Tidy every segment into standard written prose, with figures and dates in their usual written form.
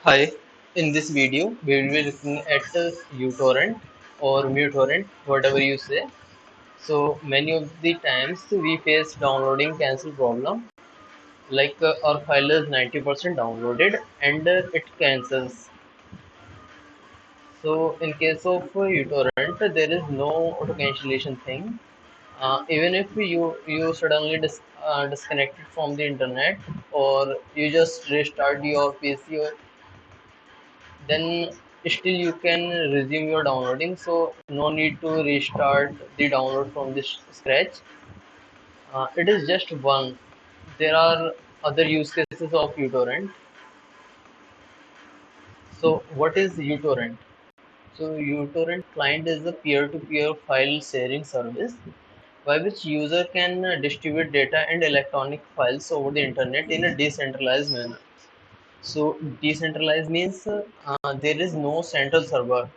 Hi, in this video we will be looking at uTorrent or muTorrent, whatever you say. So many of the times we face downloading cancel problem, like our file is 90% downloaded and it cancels. So in case of uTorrent, there is no auto cancellation thing. Even if you suddenly disconnected from the internet or you just restart your PC, or then still you can resume your downloading, so no need to restart the download from this scratch. It is just one. There are other use cases of uTorrent. So what is uTorrent? So uTorrent client is a peer-to-peer file sharing service by which user can distribute data and electronic files over the internet in a decentralized manner. So decentralized means there is no central server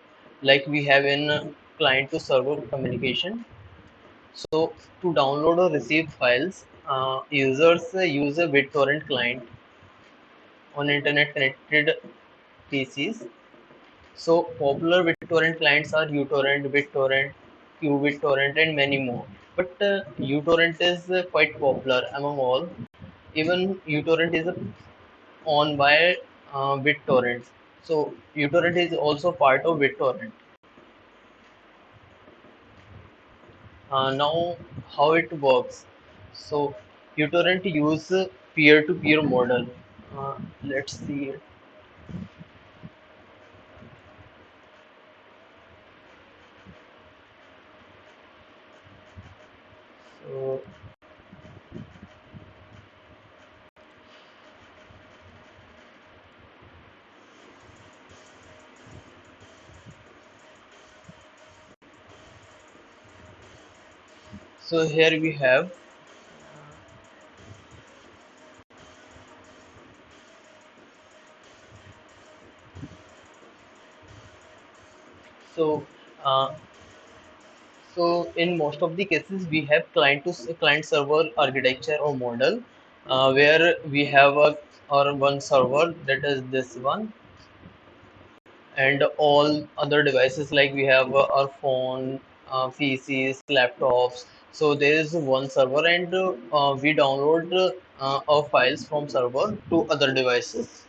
like we have in client to server communication. So to download or receive files, users use a BitTorrent client on internet connected PCs. So popular BitTorrent clients are uTorrent, BitTorrent, QBitTorrent, and many more. But uTorrent is quite popular among all. Even uTorrent is owned by BitTorrent. So uTorrent is also part of BitTorrent. Now, how it works? So uTorrent use peer-to-peer model. Let's see it. So, so here we have. So uh, so in most of the cases, we have client server architecture or model, where we have a or one server, that is this one, and all other devices like we have our phone, PCs, laptops. So there is one server, and we download our files from server to other devices.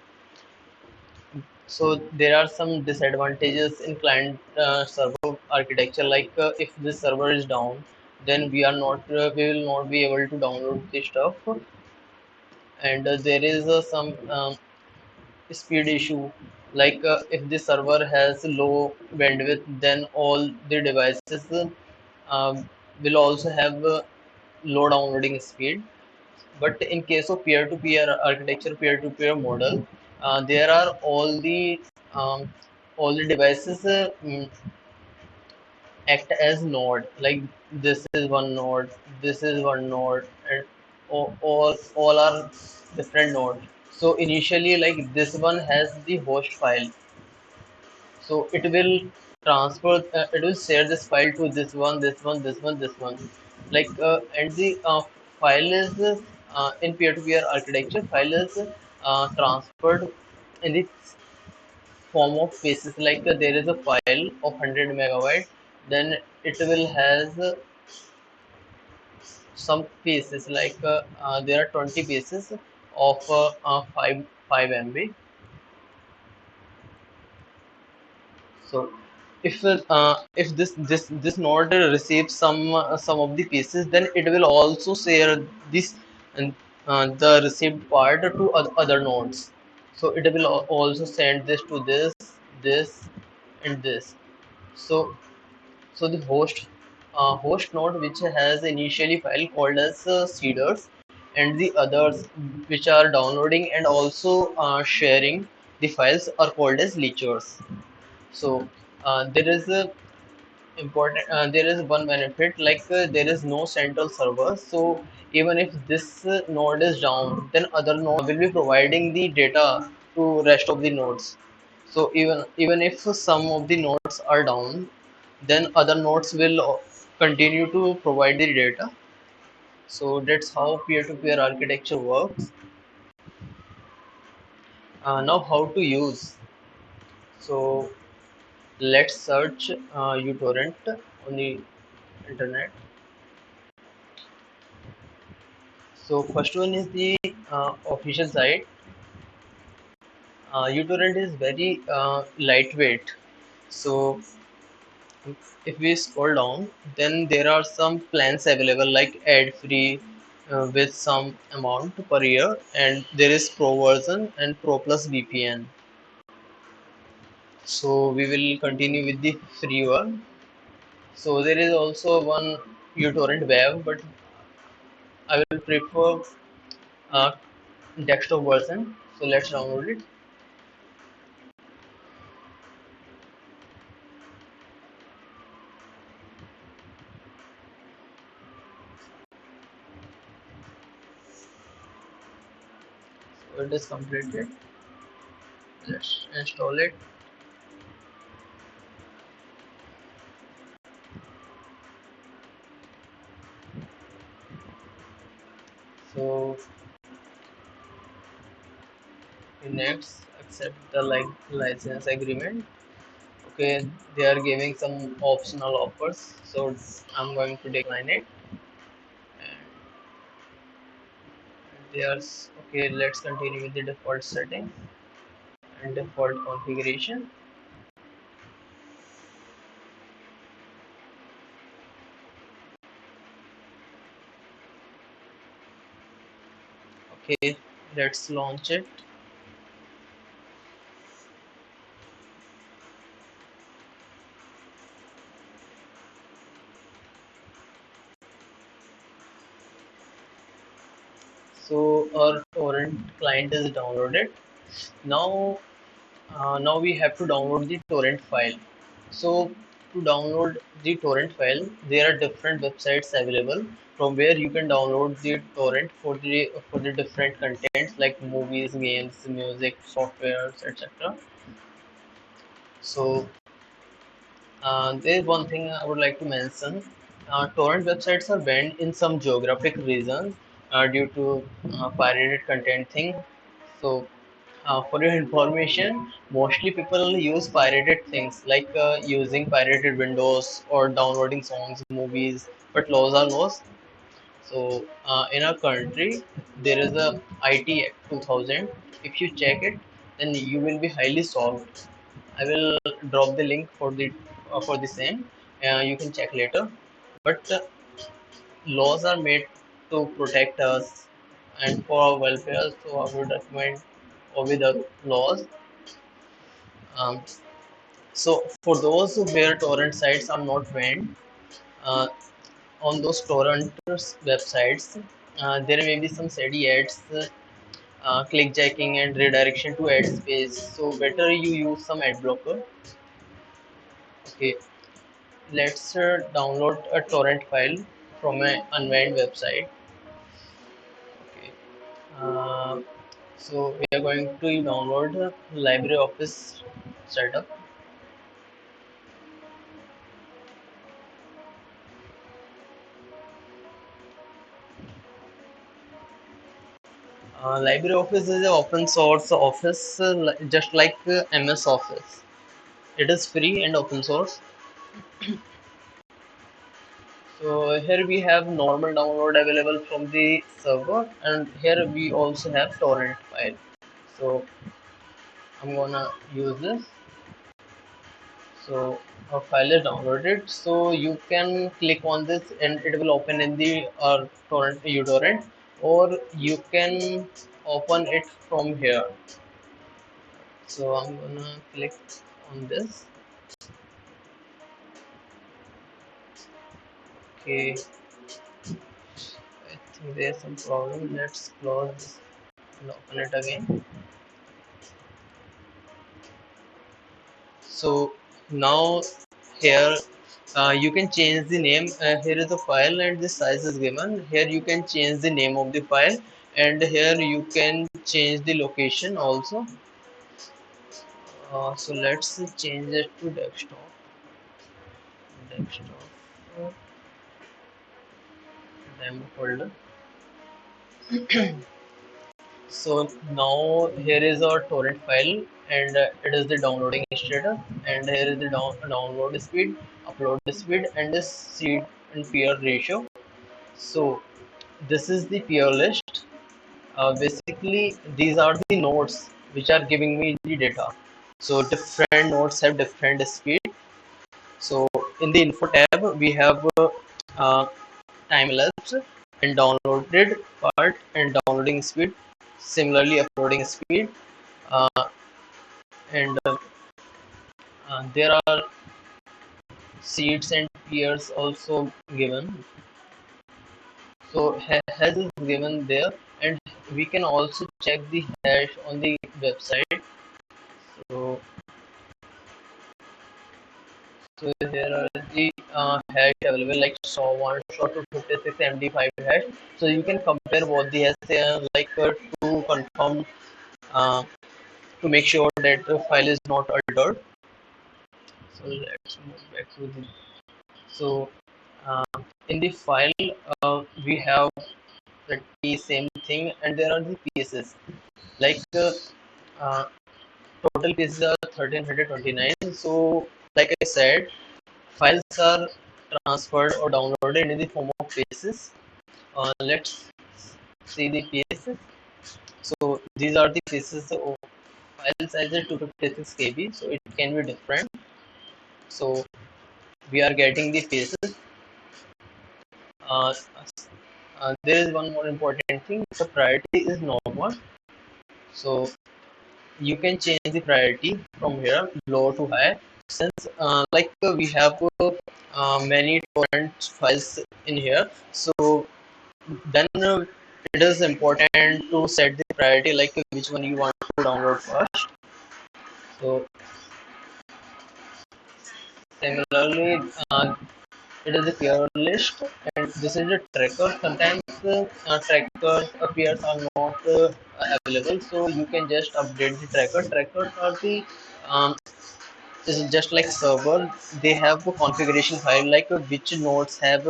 So there are some disadvantages in client server architecture, like if this server is down, then we will not be able to download the stuff, and there is some speed issue, like if the server has low bandwidth, then all the devices um, will also have low downloading speed. But in case of peer-to-peer architecture, peer-to-peer model, there are um, all the devices act as node. Like this is one node, this is one node, and all are different nodes. So initially, like this one has the host file, so it will share this file to this one, this one, this one, this one. Like and the file is in peer-to-peer architecture, file is transferred in the form of pieces. Like there is a file of 100 megabyte, then it will has some pieces, like there are 20 pieces of 5 So if this node receives some of the pieces, then it will also share this and the received part to other nodes. So it will also send this to this, and this. So the host node, which has initially file called as seeders, and the others which are downloading and also sharing the files are called as leechers. So there is a important there is one benefit, like there is no central server. So even if this node is down, then other node will be providing the data to rest of the nodes. So even if some of the nodes are down, then other nodes will continue to provide the data. So that's how peer-to-peer architecture works. Now how to use. So let's search uTorrent on the internet. So first one is the official site. uTorrent is very lightweight. So if we scroll down, then there are some plans available like ad free with some amount per year, and there is pro version and pro plus VPN. So we will continue with the free one. So there is also one uTorrent web, but I will prefer uh, desktop version. So let's download it. So it is completed. Let's install it. So next, accept the like license agreement. Okay, they are giving some optional offers, so I'm going to decline it. And there's okay. Let's continue with the default setting and default configuration. Okay, let's launch it. So our torrent client is downloaded. Now, now we have to download the torrent file. So to download the torrent file, there are different websites available from where you can download the torrent for the different contents like movies, games, music, softwares, etc. So there is one thing I would like to mention. Torrent websites are banned in some geographic regions due to pirated content thing. So for your information, mostly people use pirated things like using pirated windows or downloading songs, movies, but laws are laws. So in our country, there is a IT Act 2000. If you check it, then you will be highly shocked. I will drop the link for the same. You can check later. But laws are made to protect us and for our welfare. So I would recommend obey the laws. Um, so for those where torrent sites are not banned, uh, on those torrent websites, there may be some shady ads, clickjacking, and redirection to ad space. So better you use some ad blocker. Okay, let's download a torrent file from an unmanned website. Okay, uh, so we are going to download LibreOffice setup. LibreOffice is an open source office, just like MS Office. It is free and open source. So here we have normal download available from the server, and here we also have torrent file. So I'm gonna use this. So a file is downloaded. So you can click on this, and it will open in the torrent uTorrent, or you can open it from here. So I'm gonna click on this. Okay, I think there's some problem. Let's close this and open it again. So now here you can change the name. Here is the file and the size is given. Here you can change the name of the file, and here you can change the location also. So let's change it to desktop. Desktop demo folder. So now here is our torrent file, and it is the downloading status, and here is the download speed, upload speed, and the seed and peer ratio. So this is the peer list. Basically, these are the nodes which are giving me the data. So different nodes have different speed. So in the info tab, we have uh, time elapsed and downloaded part and downloading speed. Similarly, uploading speed, uh, and there are seeds and peers also given. So hash is given there, and we can also check the hash on the website. So So there are the hash available like SHA-1, SHA-256, MD5 hash. So you can compare both the hash to confirm uh, to make sure that the file is not altered. So let's move back to the so uh, in the file we have the same thing, and there are the pieces like uh, total pieces are 1329. So like I said, files are transferred or downloaded in the form of pieces. Let's see the pieces. So these are the pieces. So file size is 256 KB, so it can be different. So we are getting the pieces. Uh, there is one more important thing. The priority is normal. So you can change the priority from here, low to high. Since we have many torrent files in here, so then it is important to set the priority, like which one you want to download first. So similarly, it is a peer list, and this is a tracker. Sometimes trackers appears are not available, so you can just update the tracker. Trackers are the um, is just like server. They have a configuration file, like uh, which nodes have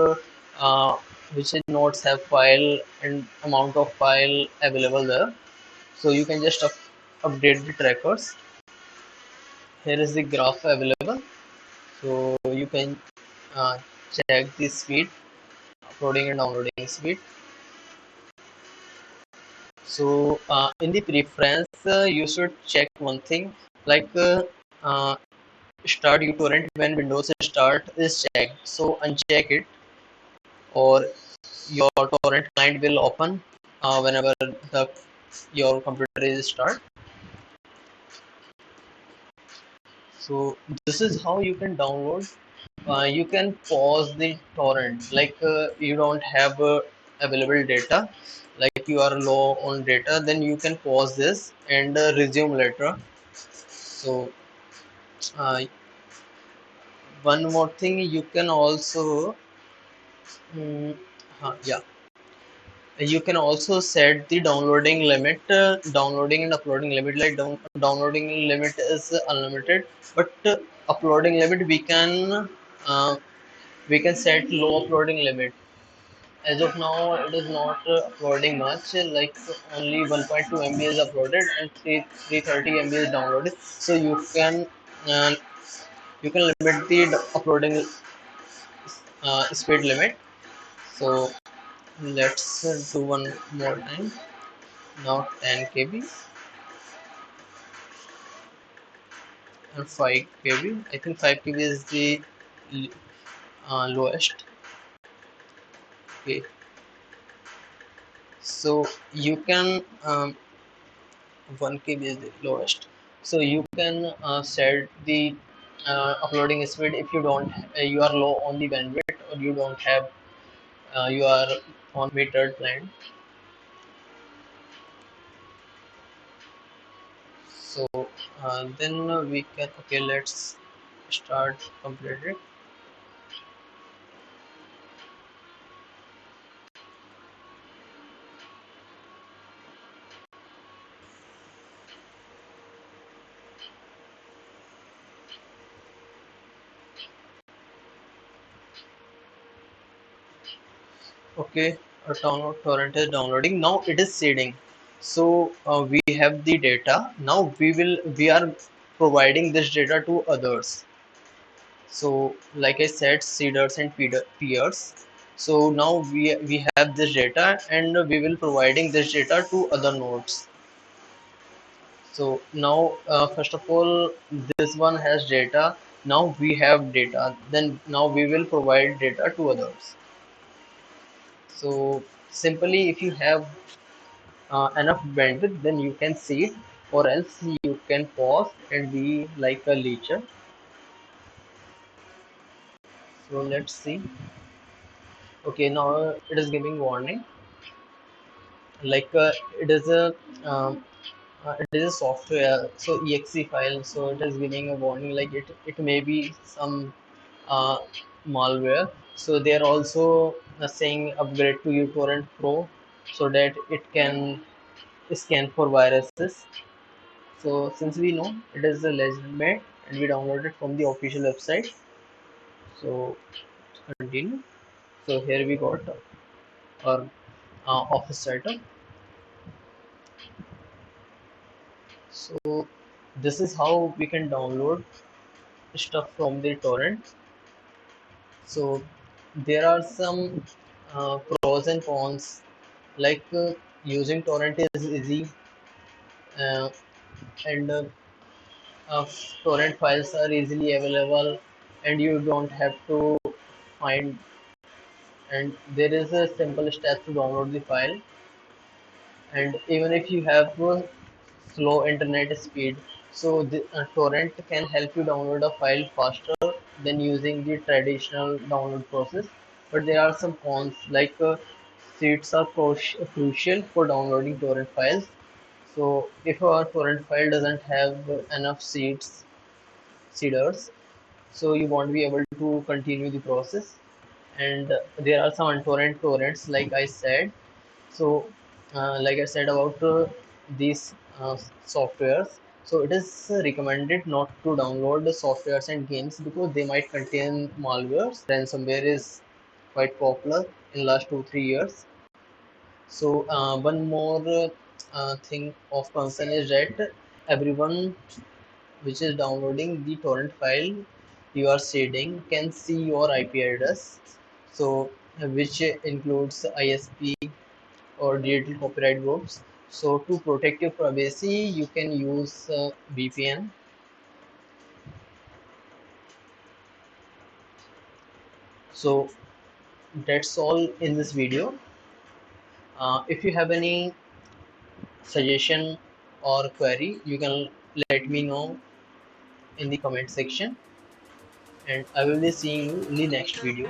file and amount of file available there. So you can just update the trackers. Here is the graph available, so you can uh, check the speed, uploading and downloading speed. So in the preference, you should check one thing, like uh, start uTorrent when Windows start is checked. So uncheck it, or your torrent client will open whenever the your computer is start. So this is how you can download. You can pause the torrent, like you don't have available data, like you are low on data, then you can pause this and resume later. So uh, one more thing, you can also yeah, you can also set the downloading limit, downloading and uploading limit. Like downloading limit is unlimited, but uploading limit uh, we can set low uploading limit. As of now, it is not uploading much. Like only 1.2 MB is uploaded and 330 MB is downloaded. So uh, you can limit the uploading speed limit. So let's do one more time. Now 10 KB and 5 KB. I think 5 KB is the lowest. Okay, so you can 1 KB is the lowest. So you can set the uploading speed if you don't you are low on the bandwidth, or you don't have you are on metered plan. So then we can, okay, let's start completed. Okay, a download torrent is downloading. Now it is seeding. So we have the data. Now we are providing this data to others. So like I said, seeders and peers. So now we have this data, and we will providing this data to other nodes. So now first of all, this one has data. Now we have data. Then now we will provide data to others. So simply, if you have enough bandwidth, then you can see it, or else you can pause and be like a leecher. So let's see. Okay, now it is giving warning. Like it is a um, it is a software, so exe file. So it is giving a warning like it may be some uh, malware. So they are also saying upgrade to uTorrent Pro so that it can scan for viruses. So since we know it is a legitimate and we downloaded from the official website, so continue. So here we got our office setup. So this is how we can download stuff from the torrent. So there are some pros and cons. Like using torrent is easy, uh, and uh, torrent files are easily available, and you don't have to find. And there is a simple step to download the file. And even if you have slow internet speed, so the torrent can help you download a file faster than using the traditional download process. But there are some cons, like seeds are crucial for downloading torrent files. So if our torrent file doesn't have enough seeders, so you won't be able to continue the process. And there are some untorrent torrents, like I said. So like I said about these softwares, so it is recommended not to download the softwares and games because they might contain malwares. Ransomware is quite popular in last 2 3 years. So one more thing of concern is that everyone which is downloading the torrent file you are seeding can see your IP address. So which includes ISP or digital copyright groups. So to protect your privacy, you can use VPN. So that's all in this video. If you have any suggestion or query, you can let me know in the comment section, and I will be seeing you in the next video.